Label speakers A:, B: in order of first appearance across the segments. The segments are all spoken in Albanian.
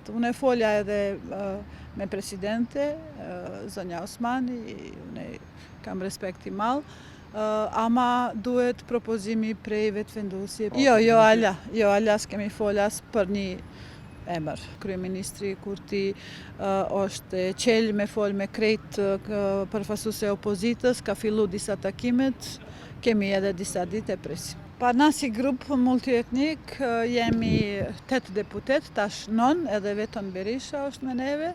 A: Unë e folja edhe me presidente, zonja Osmani, unë kam respekt i madh, ama duhet propozimi prej vetëvendosje. Jo, ala s'kemi folas për një emër. Kryeministri Kurti është qel me fol me krejt përfaqësuese opozitës, ka fillu disa takimet, kemi edhe disa ditë e presim. Pa na si grup multietnik jemi 8 deputet, tash 9, edhe vetëm Berisha është me neve.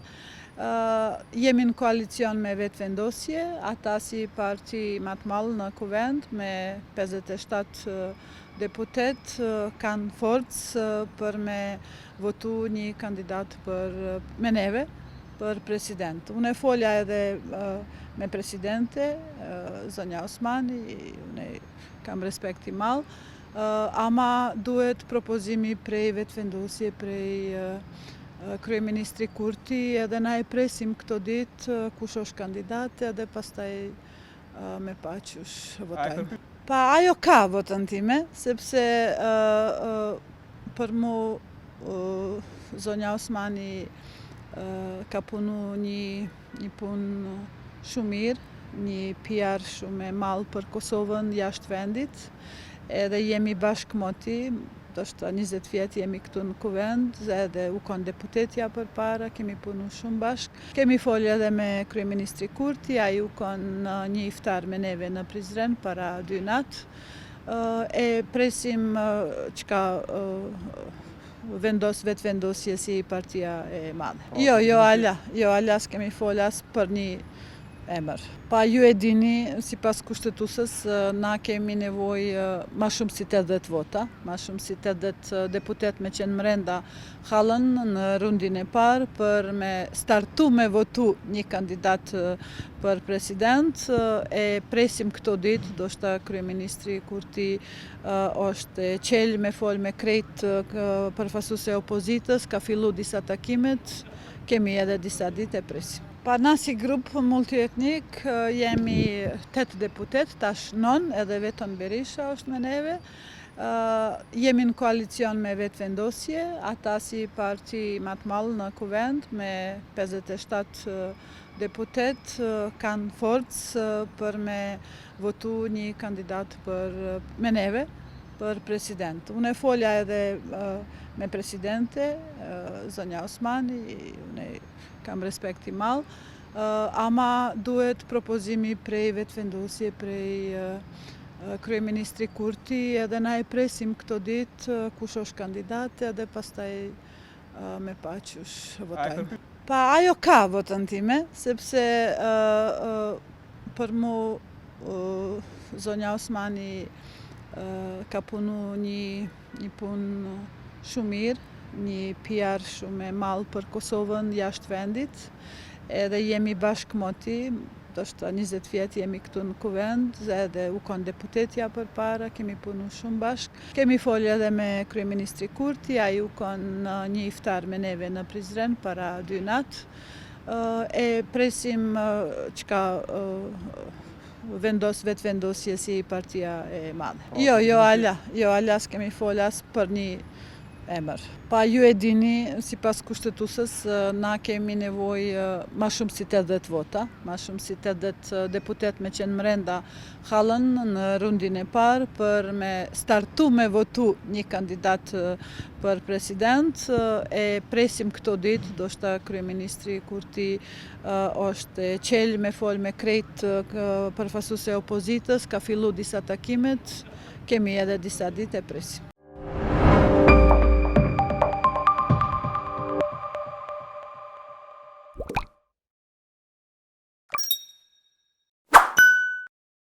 A: Jemi në koalicion me vetëvendosje, ata si parti më të madh në kuvend me 57 deputet kanë forcë për me votu një kandidat me neve për president. Unë e folja edhe me presidente, zonja Osmani, unë kam respekt i madh, ama duhet propozimi prej vetëvendosje, prej kryeministri Kurti, edhe na e presim këto ditë kush është kandidat edhe pastaj me pa qysh votojmë. Pa ajo ka votën time, sepse për mu zonja Osmani ka punu një punë shumë mirë, një PR shumë e madh për Kosovën jashtë vendit, edhe jemi bashkë moti, është 20 vjet jemi këtu në kuvend, edhe u kon deputetja përpara, kemi punu shumë bashkë. Kemi folë edhe me kryeministri Kurti, ai u kon një iftar me neve në Prizren para 2 natë. E presim çka vetëvendosje si partia e madhe. Jo, ala s'kemi folas për një emër. Pa ju e dini, sipas kushtetuesës, na kemi nevojë ma shumë si 80 vota, ma shumë si 80 deputet me qenë mrenda hallën në rundin e parë për me startu me votu një kandidat për president. E presim këto ditë, do shta kryeministri Kurti është qel me fol me krejt përfaqësuese opozitës, ka fillu disa takimet, kemi edhe disa ditë e presim. Pa na si grup multietnik jemi 8 deputet, tash 9, edhe vetëm Berisha është me neve. Jemi në koalicion me vetëvendosje, ata si parti më të madh në kuvend me 57 deputet kanë forcë për me votu një kandidat me neve për president. Unë e folja edhe me presidente, zonja Osmani, unë kam respekt i madh, ama duhet propozimi prej vetëvendosje, prej kryeministri Kurti, edhe na e presim këto ditë kush është kandidat edhe pastaj me pa qysh votojmë. Pa ajo ka votën time, sepse për mu zonja Osmani ka punu një punë shumë mirë, një PR shumë e madh për Kosovën jashtë vendit, edhe jemi bashkë moti, është 20 vjet jemi këtu në kuvend, edhe u kon deputetja përpara, kemi punu shumë bashkë. Kemi folë edhe me kryeministri Kurti, ai u kon një iftar me neve në Prizren para 2 natë. E presim çka vetëvendosje si partia e madhe. Jo, ala s'kemi folas për një emër. Pa ju e dini, sipas kushtetuesës, na kemi nevojë ma shumë si 80 vota, ma shumë si 80 deputet me qenë mrenda hallën në rundin e parë për me startu me votu një kandidat për president. E presim këto ditë, do shta kryeministri Kurti është qel me fol me krejt përfaqësuese opozitës, ka fillu disa takimet, kemi edhe disa ditë e presim.